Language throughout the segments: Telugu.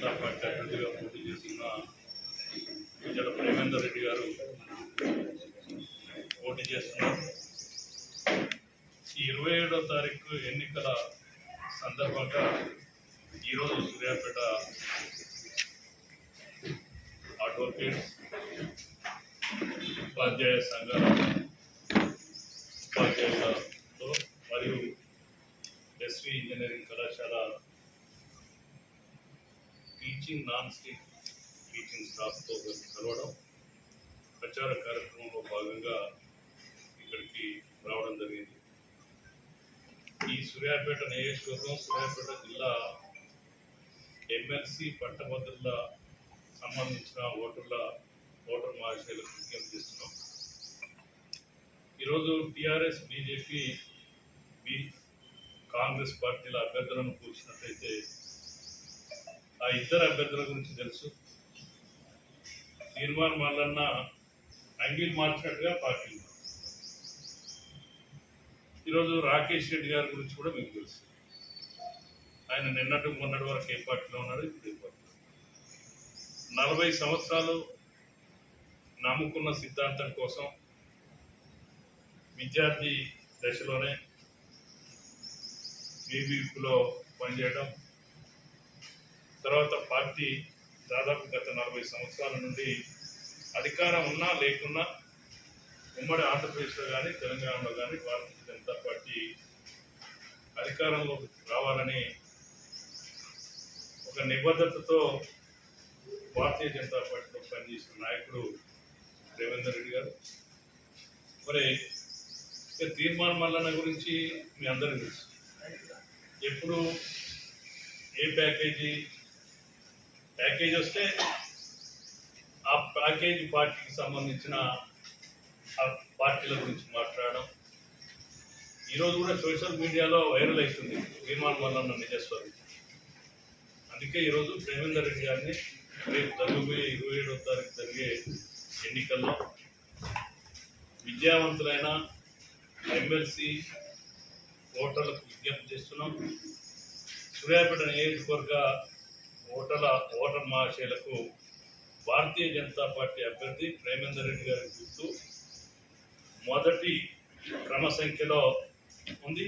జనతా పార్టీ అభ్యర్థిగా పోటీ చేస్తున్న విజయ ప్రేమేందర్ రెడ్డి గారు పోటీ చేస్తున్నారు. ఈ 27వ తారీఖు ఎన్నికల సందర్భంగా ఈరోజు సూర్యాపేట అడ్వకేట్స్ ఉపాధ్యాయ సంఘాల ఉపాధ్యాయులతో మరియు ఎస్వి ఇంజనీరింగ్ కళాశాల టీచింగ్ టీచింగ్ స్టాఫ్తో కలవడం, ప్రచార కార్యక్రమంలో భాగంగా ఇక్కడికి రావడం జరిగింది. ఈ సూర్యాపేట నియోజకవర్గం, సూర్యాపేట జిల్లా ఎమ్మెల్సీ పట్టభద్రుల సంబంధించిన ఓటర్ మహాశయులకు విజ్ఞప్తి చేస్తున్నాం. ఈరోజు టీఆర్ఎస్, బీజేపీ, కాంగ్రెస్ పార్టీల అభ్యర్థులను కూర్చున్నట్టయితే ఆ ఇద్దరు అభ్యర్థుల గురించి తెలుసు. తీర్మానం మల్లన్న అంగీలు మార్చినట్టుగా పార్టీలు. ఈరోజు రాకేష్ రెడ్డి గారి గురించి కూడా మీకు తెలుసు. ఆయన మొన్నటి వరకు ఏ పార్టీలో ఉన్నాడు, ఇప్పుడు ఏ పార్టీలో. 40 సంవత్సరాలు నమ్ముకున్న సిద్ధాంతం కోసం విద్యార్థి దశలోనే బీబీపీలో పనిచేయడం, తర్వాత పార్టీ దాదాపు గత 40 సంవత్సరాల నుండి అధికారం ఉన్నా లేకున్నా ఉమ్మడి ఆంధ్రప్రదేశ్లో కానీ తెలంగాణలో కానీ భారతీయ జనతా పార్టీ అధికారంలో రావాలని ఒక నిబద్ధతతో భారతీయ జనతా పార్టీలో పనిచేసిన నాయకుడు రేవంత్ రెడ్డి గారు. మరి తీర్మానం మల్లన్న గురించి మీ అందరికీ తెలుసు. ఎప్పుడు ఏ ప్యాకేజ్ వస్తే ఆ ప్యాకేజ్ పార్టీకి సంబంధించిన ఆ పార్టీల గురించి మాట్లాడడం. ఈరోజు కూడా సోషల్ మీడియాలో వైరల్ అవుతుంది తీర్మానం మల్లన్న నిజస్వరం. అందుకే ఈరోజు ప్రేమేందర్ రెడ్డి గారిని రేపు జరగబోయే 27వ తారీఖు జరిగే ఎన్నికల్లో విజయవంతులైన ఎమ్మెల్సీ ఓటర్లకు విజ్ఞప్తి చేస్తున్నాం. సూర్యాపేట నియోజకవర్గ ఓటర్ మహాశయులకు భారతీయ జనతా పార్టీ అభ్యర్థి ప్రేమేందర్ రెడ్డి గారి గుర్తు మొదటి క్రమ సంఖ్యలో ఉంది.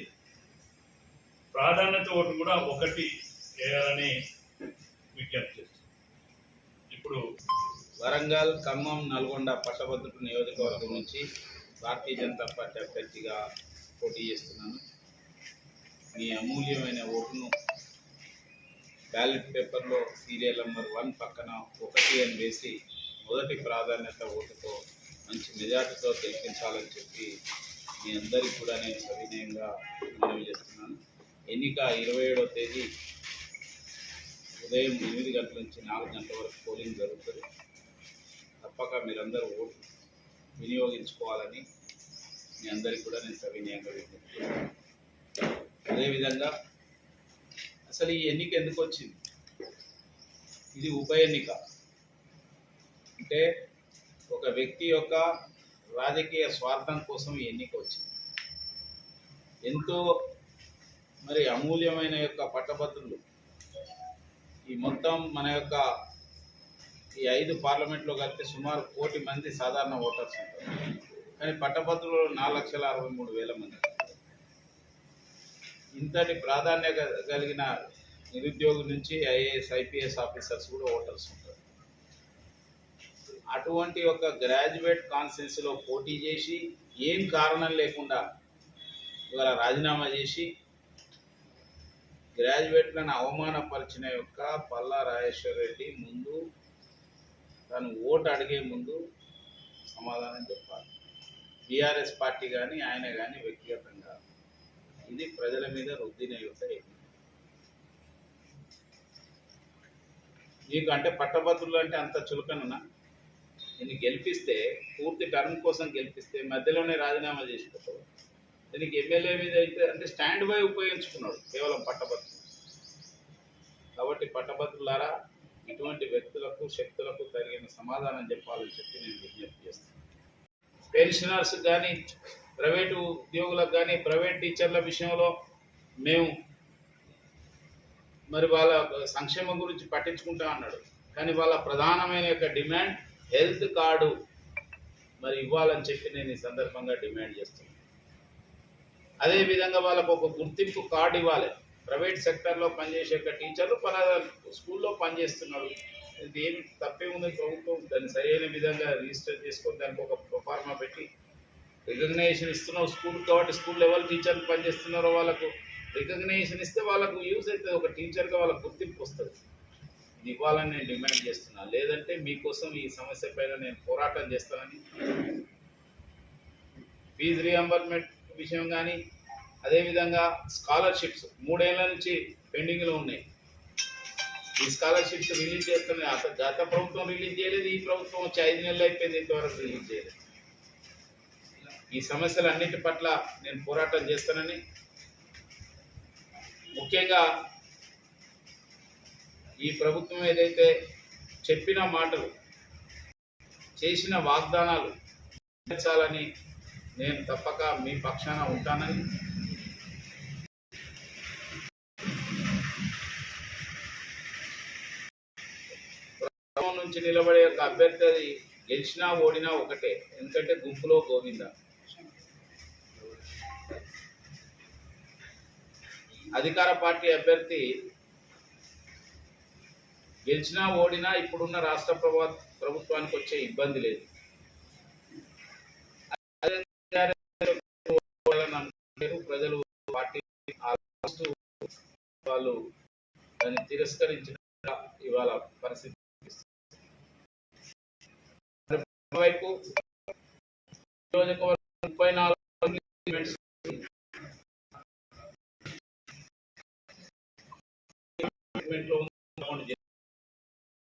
ప్రాధాన్యత ఓటు కూడా 1 వేయాలని విజ్ఞప్తి చేస్తుంది. ఇప్పుడు వరంగల్, ఖమ్మం, నల్గొండ పట్టభద్రుల నియోజకవర్గం నుంచి భారతీయ జనతా పార్టీ అభ్యర్థిగా పోటీ చేస్తున్నాను. మీ అమూల్యమైన ఓటును బ్యాలెట్ పేపర్లో సీరియల్ నెంబర్ 1 పక్కన 1 అని వేసి మొదటి ప్రాధాన్యత ఓటుతో మంచి మెజార్టీతో గెలిపించాలని చెప్పి మీ అందరికీ కూడా నేను సవినయంగా మనవి చేస్తున్నాను. ఎన్నిక 27వ తేదీ ఉదయం 8 గంటల నుంచి 4 గంటల వరకు పోలింగ్ జరుగుతుంది. తప్పక మీరందరూ ఓటు వినియోగించుకోవాలని మీ అందరికీ కూడా నేను సవినయంగా విజ్ఞప్తిస్తున్నాను. అదేవిధంగా అసలు ఈ ఎన్నిక ఎందుకు వచ్చింది? ఇది ఉప ఎన్నిక. అంటే ఒక వ్యక్తి యొక్క రాజకీయ స్వార్థం కోసం ఈ ఎన్నిక వచ్చింది. ఎంతో మరి అమూల్యమైన యొక్క పట్టభద్రులు ఈ మొత్తం మన యొక్క ఈ 5 పార్లమెంట్లో కలిపి సుమారు 1 కోటి మంది సాధారణ ఓటర్స్ ఉంటారు. కానీ పట్టభద్రులు 4,63,000 మంది. ఇంతటి ప్రాధాన్యత కలిగిన నిరుద్యోగి నుంచి ఐఏఎస్, ఐపీఎస్ ఆఫీసర్స్ కూడా ఓటర్స్ ఉంటారు. అటువంటి ఒక గ్రాడ్యుయేట్ కాన్స్టిట్యున్సీలో పోటీ చేసి ఏం కారణం లేకుండా ఇవాళ రాజీనామా చేసి గ్రాడ్యుయేట్లను అవమానపరిచిన యొక్క పల్లా రాజేశ్వర్ రెడ్డి ముందు తను ఓటు అడిగే ముందు సమాధానం చెప్పాలి. బీఆర్ఎస్ పార్టీ కానీ ఆయన కానీ వ్యక్తిగతంగా ఇది ప్రజల మీద రుద్దిన యొక్క మీకు అంటే పట్టభద్రులు అంటే అంత చులకనన్నా దీన్ని గెలిపిస్తే పూర్తి టర్మ్ కోసం గెలిపిస్తే మధ్యలోనే రాజీనామా చేసిపోతాడు. దీనికి ఎమ్మెల్యే మీద అయితే అంటే స్టాండ్ బై ఉపయోగించుకున్నాడు కేవలం పట్టభద్రులు. కాబట్టి పట్టభద్రులారా ఇటువంటి వ్యక్తులకు శక్తులకు తగిన సమాధానం చెప్పాలని చెప్పి నేను విజ్ఞప్తి చేస్తాను. పెన్షనర్స్ కానీ ప్రైవేటు ఉద్యోగులకు కానీ ప్రైవేట్ టీచర్ల విషయంలో మేము మరి వాళ్ళ సంక్షేమం గురించి పట్టించుకుంటా అన్నాడు. కానీ వాళ్ళ ప్రధానమైన యొక్క డిమాండ్ హెల్త్ కార్డు మరి ఇవ్వాలని చెప్పి నేను ఈ సందర్భంగా డిమాండ్ చేస్తున్నాను. అదేవిధంగా వాళ్ళకు ఒక గుర్తింపు కార్డు ఇవ్వాలి. ప్రైవేట్ సెక్టర్లో పనిచేసే ఒక టీచర్లు స్కూల్లో పనిచేస్తున్నాడు, ఇది ఏమి తప్పే ఉంది. ప్రభుత్వం దాన్ని సరైన విధంగా రిజిస్టర్ చేసుకొని దానికి ఒక ప్రొఫార్మా పెట్టి రికగ్నైజేషన్ ఇస్తున్నావు స్కూల్ కాబట్టి స్కూల్ లెవెల్ టీచర్లు పనిచేస్తున్నారో వాళ్ళకు రికగ్నైజేషన్ ఇస్తే వాళ్ళకు యూజ్ అవుతుంది, ఒక టీచర్గా వాళ్ళకు గుర్తింపు వస్తుంది. ఇది ఇవ్వాలని నేను డిమాండ్ చేస్తున్నాను. లేదంటే మీకోసం ఈ సమస్య పైన నేను పోరాటం చేస్తానని, ఫీజు రియంబర్స్మెంట్ విషయం కానీ అదేవిధంగా స్కాలర్షిప్స్ 3 ఏళ్ల నుంచి పెండింగ్లో ఉన్నాయి. ఈ స్కాలర్షిప్స్ రిలీజ్ చేస్తున్నాయి. గత ప్రభుత్వం రిలీజ్ చేయలేదు, ఈ ప్రభుత్వం వచ్చి 5 నెలలు అయిపోయింది, ఇంతవరకు రిలీజ్ చేయలేదు. ఈ సమస్యలన్నిటి పట్ల నేను పోరాటం చేస్తానని, ముఖ్యంగా ఈ ప్రభుత్వం ఏదైతే చెప్పిన మాటలు చేసిన వాగ్దానాలు నెరవేర్చాలని నేను తప్పక మీ పక్షాన ఉంటానని, ప్రభుత్వం నుంచి నిలబడే ఒక అభ్యర్థి గెలిచినా ఓడినా ఒకటే, ఎందుకంటే గుంపులో గోవింద. అధికార పార్టీ అభ్యర్థి గెలిచినా ఓడినా ఇప్పుడున్న రాష్ట్ర ప్రభుత్వానికి వచ్చే ఇబ్బంది లేదు. ప్రజలు పార్టీ వాళ్ళు దాన్ని తిరస్కరించిన ఇవాళ పరిస్థితి. వైపు నియోజకవర్గం 34